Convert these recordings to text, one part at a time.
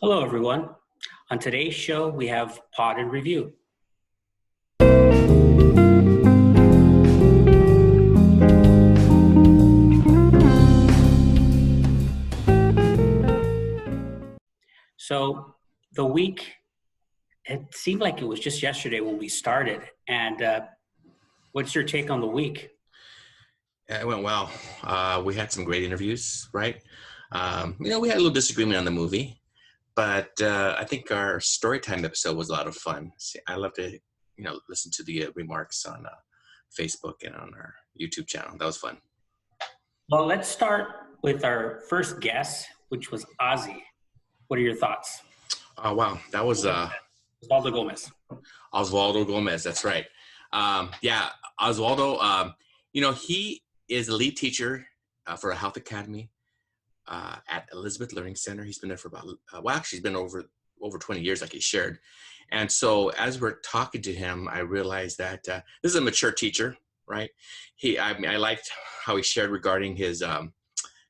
Hello, everyone. On today's show, we have Pod and Review. So the week, it seemed like it was just yesterday when we started. And what's your take on the week? Yeah, it went well. We had some great interviews, right? We had a little disagreement on the movie, but I think our story time episode was a lot of fun. See, I love to, listen to the remarks on Facebook and on our YouTube channel. That was fun. Well, let's start with our first guest, which was Ozzy. What are your thoughts? Oh, wow. That was Osvaldo Gomez. Osvaldo Gomez. That's right. Yeah, Osvaldo, he is the lead teacher for a health academy at Elizabeth Learning Center. He's been there for actually, he's been over 20 years, like he shared. And so as we're talking to him, I realized that this is a mature teacher, right? I liked how he shared regarding his,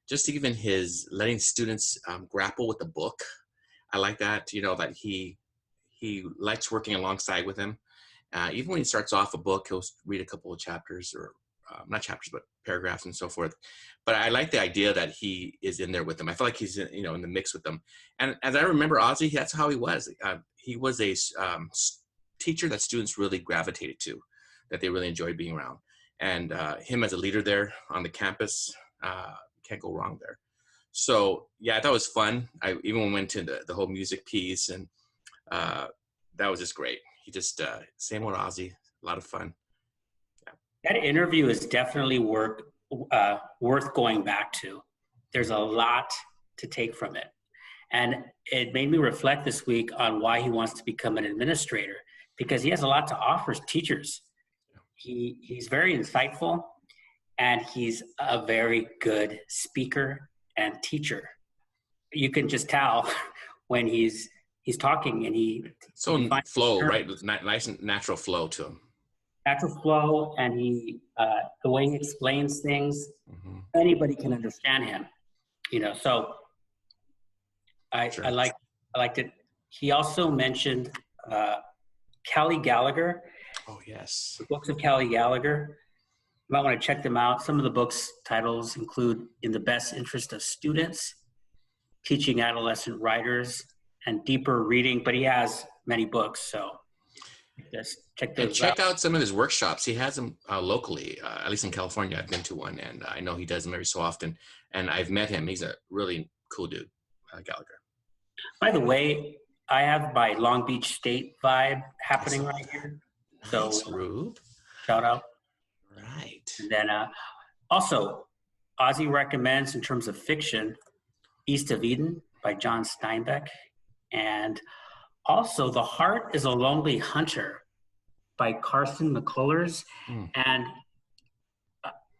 just even his letting students grapple with the book. I like that, that he likes working alongside with him. Even when he starts off a book, he'll read a couple of chapters or not chapters, but paragraphs and so forth. But I like the idea that he is in there with them. I feel like he's in the mix with them. And as I remember Ozzy, that's how he was. He was a teacher that students really gravitated to, that they really enjoyed being around. And him as a leader there on the campus, can't go wrong there. So yeah, I thought it was fun. I even went into the whole music piece, and that was just great. He just same old Ozzy, a lot of fun. That interview is definitely worth going back to. There's a lot to take from it. And it made me reflect this week on why he wants to become an administrator, because he has a lot to offer teachers. He's very insightful, and he's a very good speaker and teacher. You can just tell when he's talking, and so flow, right? With nice and natural flow to him. Natural flow, and the way he explains things, anybody can understand him. So I liked it. He also mentioned Kelly Gallagher. Oh yes, the books of Kelly Gallagher. You might want to check them out. Some of the books' titles include "In the Best Interest of Students," "Teaching Adolescent Writers," and "Deeper Reading." But he has many books, so just check those out. Check out some of his workshops. He has them locally, at least in California. I've been to one, and I know he does them every so often. And I've met him. He's a really cool dude, Gallagher. By the way, I have my Long Beach State vibe happening right here. Nice, so, Rube. Shout out. Right. And then also, Ozzy recommends, in terms of fiction, East of Eden by John Steinbeck. And also, The Heart is a Lonely Hunter by Carson McCullers. And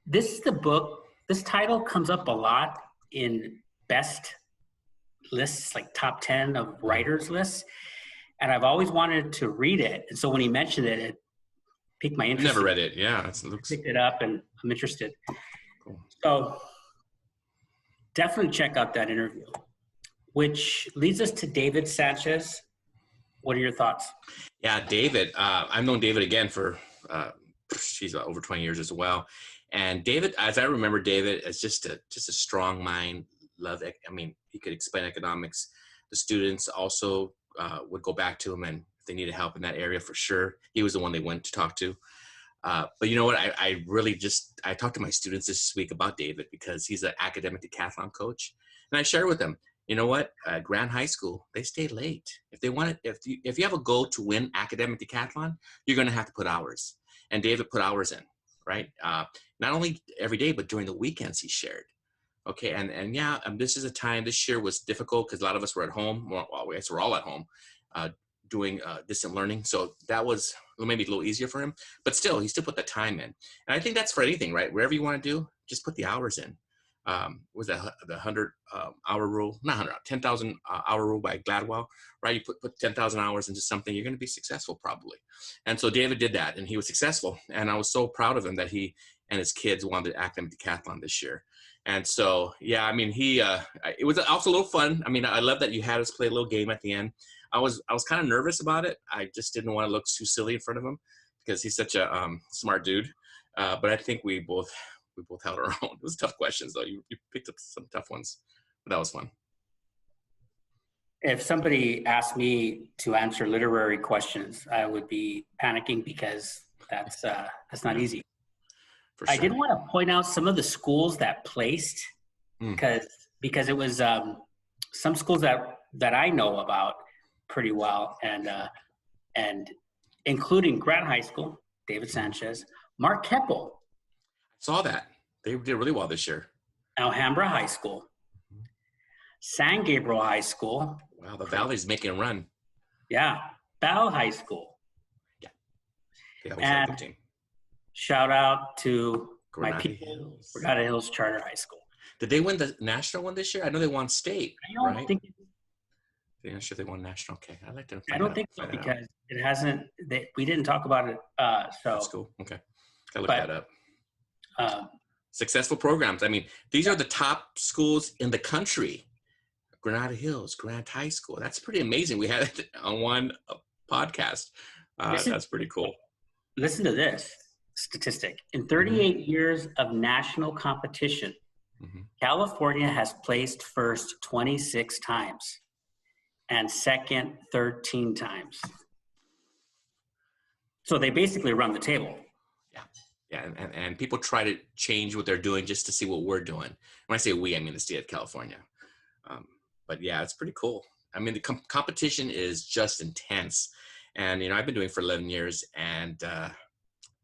this is the book, this title comes up a lot in best lists, like top 10 of writers lists. And I've always wanted to read it. And so when he mentioned it, it piqued my interest. I've never read it. Yeah. Picked it up, and I'm interested. Cool. So definitely check out that interview, which leads us to David Sanchez. What are your thoughts? Yeah, David. I've known David again for over 20 years as well. And David, as I remember David, as just a strong mind. He could explain economics. The students also would go back to him, and if they needed help in that area, for sure, he was the one they went to talk to. But you know what? I talked to my students this week about David because he's an academic decathlon coach, and I shared with them, you know what? At Grand High School, they stay late. If you have a goal to win academic decathlon, you're going to have to put hours. And David put hours in, right? Not only every day, but during the weekends he shared. Okay, and yeah, this is a time. This year was difficult because a lot of us were at home. Well, I guess we're all at home doing distant learning. So that was maybe a little easier for him. But still, he still put the time in. And I think that's for anything, right? Whatever you want to do, just put the hours in. Was that the 100-hour rule? Not 100, 10,000 hour rule by Gladwell, right? You put 10,000 hours into something, you're going to be successful probably. And so David did that, and he was successful. And I was so proud of him that he and his kids won the academic decathlon this year. And so, yeah, I mean, it was also a little fun. I mean, I love that you had us play a little game at the end. I was kind of nervous about it. I just didn't want to look too silly in front of him because he's such a smart dude. But I think we both held our own. It was tough questions though. You picked up some tough ones, but that was fun. If somebody asked me to answer literary questions, I would be panicking because that's not easy. For sure. I did want to point out some of the schools that placed because it was some schools that I know about pretty well, and including Grant High School, David Sanchez, Mark Keppel. I saw that. They did really well this year. Alhambra High School, San Gabriel High School. Wow, the Valley's making a run. Yeah, Bell High School. Yeah, they always have a good team. Shout out to Granada my people, Hills. Granada Hills Charter High School. Did they win the national one this year? I know they won state. I don't right? think. I'm not sure they won national. Okay, I'd like to. I don't think so because it hasn't. We didn't talk about it. So that's cool. Okay, gotta look that up. Um, Successful programs. I mean, these are the top schools in the country. Granada Hills, Grant High School. That's pretty amazing. We had it on one podcast. That's pretty cool. Listen to this statistic. In 38 years of national competition, California has placed first 26 times and second 13 times. So they basically run the table. Yeah, and people try to change what they're doing just to see what we're doing. When I say we, I mean the state of California. But yeah, it's pretty cool. I mean, the competition is just intense. And, I've been doing it for 11 years. And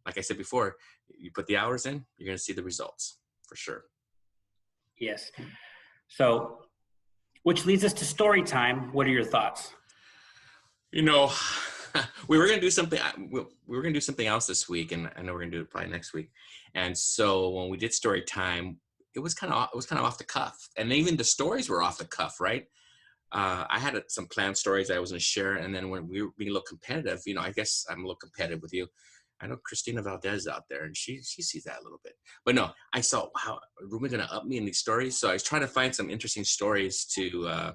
like I said before, you put the hours in, you're going to see the results for sure. Yes. So, which leads us to story time. What are your thoughts? We were going to do something. We were going to do something else this week, and I know we're going to do it probably next week. And so when we did story time, it was kind of off the cuff, and even the stories were off the cuff, right? I had some planned stories I was going to share, and then when we were being a little competitive, I guess I'm a little competitive with you. I know Christina Valdez out there, and she sees that a little bit. But no, I saw, wow, are we going to up me in these stories? So I was trying to find some interesting stories to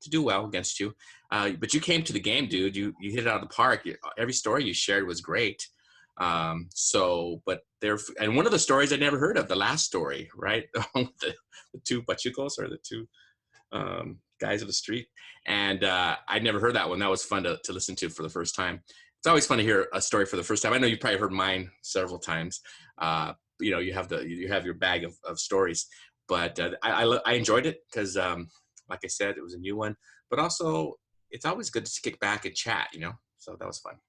do well against you. But you came to the game, dude. You hit it out of the park. Every story you shared was great. And one of the stories I never heard of, the last story, right? the two Pachucos, or the two guys of the street. And I'd never heard that one. That was fun to listen to for the first time. It's always fun to hear a story for the first time. I know you probably heard mine several times. You have your bag of stories, but I enjoyed it because, like I said, it was a new one. But also, it's always good to kick back and chat. So that was fun.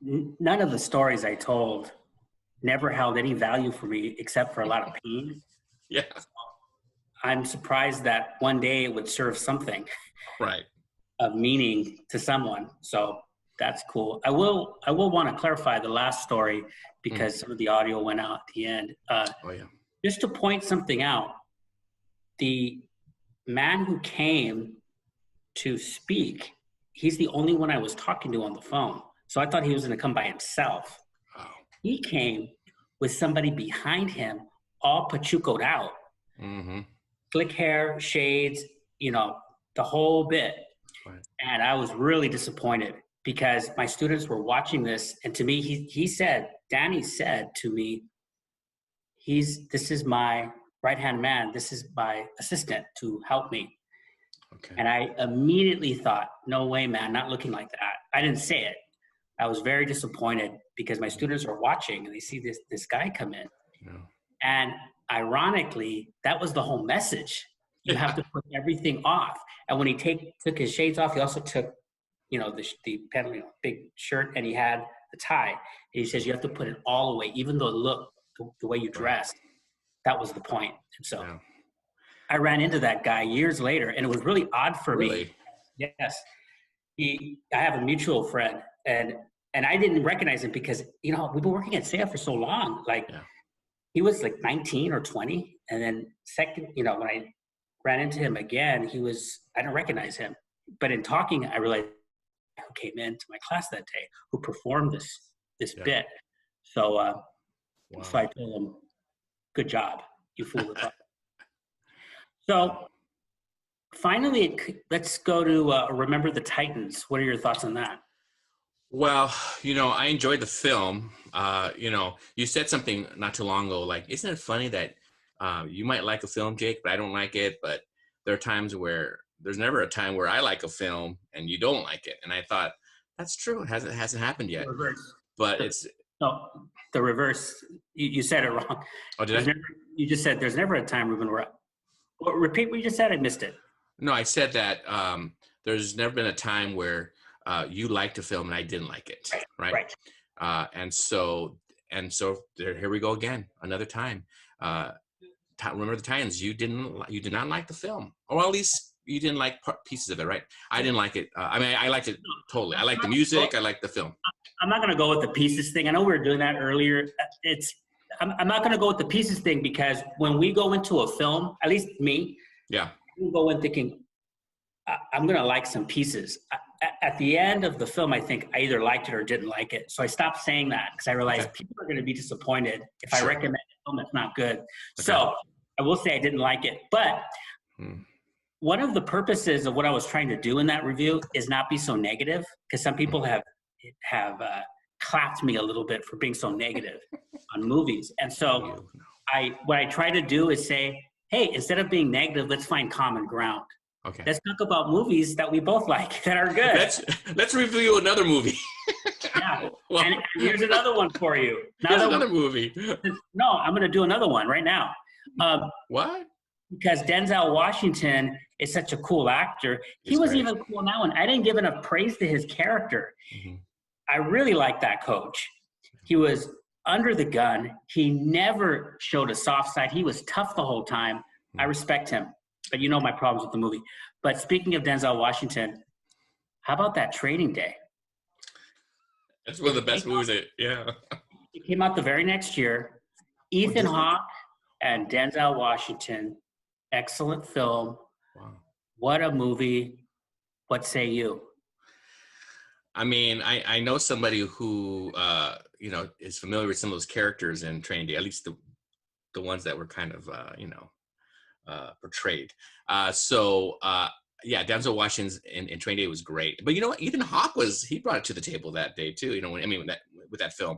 None of the stories I told never held any value for me except for a lot of pain. Yeah. I'm surprised that one day it would serve something right of meaning to someone. So that's cool. I will want to clarify the last story because some of the audio went out at the end. Just to point something out, the man who came to speak, he's the only one I was talking to on the phone. So I thought he was going to come by himself. Oh. He came with somebody behind him, all Pachuco'd out. Slick hair, shades, the whole bit. Right. And I was really disappointed because my students were watching this. And to me, Danny said to me, this is my right-hand man. This is my assistant to help me. Okay. And I immediately thought, no way, man, not looking like that. I didn't say it. I was very disappointed because my students are watching and they see this guy come in. No. And ironically, that was the whole message. You have to put everything off. And when he took his shades off, he also took, the big shirt, and he had the tie. And he says, you have to put it all away, even though the way you dressed. That was the point. And so I ran into that guy years later, and it was really odd for me. Yes. I have a mutual friend, and I didn't recognize him because, we've been working at SEA for so long. He was like 19 or 20. And then second, when I ran into him again, I didn't recognize him. But in talking, I realized who came into my class that day, who performed this bit. So, so I told him, good job. You fooled us. So finally, let's go to Remember the Titans. What are your thoughts on that? Well, I enjoyed the film. You said something not too long ago, like, isn't it funny that you might like a film, Jake, but I don't like it. But there are times where there's never a time where I like a film and you don't like it. And I thought, that's true. It hasn't happened yet. Reverse. But it's no, the reverse. You said it wrong. Oh, did I? You just said there's never a time, Ruben, where. Well, repeat what you just said. I missed it. No, I said that there's never been a time where you liked a film and I didn't like it, right? Right. And so here we go again, another time. Remember the Titans? You did not like the film, or at least you didn't like pieces of it, right? I didn't like it. I liked it totally. I liked the music. I liked the film. I'm not going to go with the pieces thing. I know we were doing that earlier. I'm not going to go with the pieces thing because when we go into a film, at least me, yeah, we go in thinking I'm going to like some pieces. At the end of the film, I think I either liked it or didn't like it. So I stopped saying that because I realized people are going to be disappointed if I recommend a film that's not good. Okay. So I will say I didn't like it. But one of the purposes of what I was trying to do in that review is not be so negative, because some people have clapped me a little bit for being so negative on movies. And so what I try to do is say, hey, instead of being negative, let's find common ground. Okay. Let's talk about movies that we both like that are good. Let's review another movie. Yeah. Well, and here's another one for you. Here's another movie. No, I'm going to do another one right now. What? Because Denzel Washington is such a cool actor. He was even cool in that one. I didn't give enough praise to his character. Mm-hmm. I really like that coach. He was under the gun. He never showed a soft side. He was tough the whole time. Mm-hmm. I respect him. But you know my problems with the movie. But speaking of Denzel Washington, how about that Training Day? That's one of the best movies. Yeah. It came out the very next year. Ethan Hawke and Denzel Washington. Excellent film. Wow. What a movie. What say you? I mean, I know somebody who, is familiar with some of those characters in Training Day, at least the ones that were kind of, portrayed. Denzel Washington's in Training Day was great. But you know what? Ethan Hawke he brought it to the table that day too. With that film.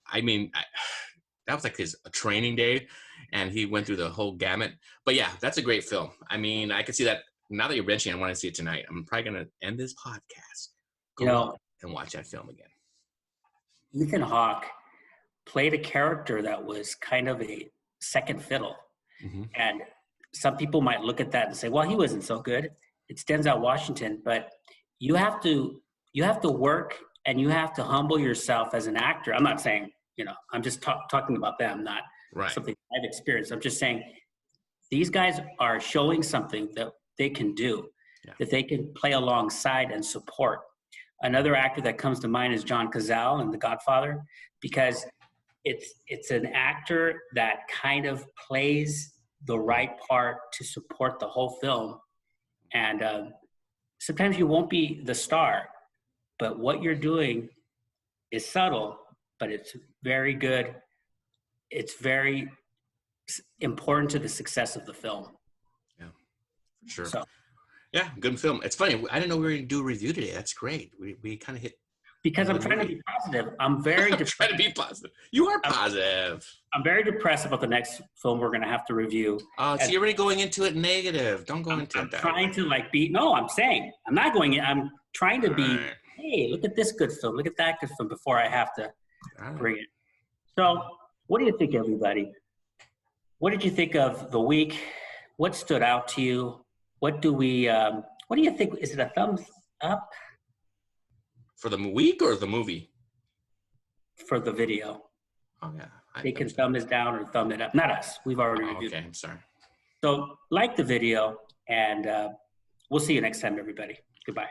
I mean, that was like a Training Day, and he went through the whole gamut. But yeah, that's a great film. I mean, I could see that now that you're mentioning, I want to see it tonight. I'm probably going to end this podcast, and watch that film again. Ethan Hawke played a character that was kind of a second fiddle. Mm-hmm. And some people might look at that and say, well, he wasn't so good. It's Denzel Washington. But you have to work, and you have to humble yourself as an actor. I'm not saying, I'm just talking about them, not something I've experienced. I'm just saying these guys are showing something that they can do, that they can play alongside and support. Another actor that comes to mind is John Cazale in The Godfather, because it's an actor that kind of plays the right part to support the whole film. And sometimes you won't be the star, but what you're doing is subtle, but it's very good. It's very important to the success of the film. Yeah, for sure. So, yeah, good film. It's funny. I didn't know we were going to do a review today. That's great. We kind of hit. Because I'm trying to be positive. I'm very depressed. Trying to be positive. You are positive. I'm very depressed about the next film we're going to have to review. So you're already going into it negative. Don't go into it that way. I'm trying to no, I'm saying. I'm not going in. I'm trying to be, hey, look at this good film. Look at that good film before I have to bring it. So what do you think, everybody? What did you think of the week? What stood out to you? What do you think? Is it a thumbs up? For the week or the movie? For the video. Oh, yeah. They can thumb it down or thumb it up. Not us. We've already reviewed it. Okay, I'm sorry. So like the video, and we'll see you next time, everybody. Goodbye.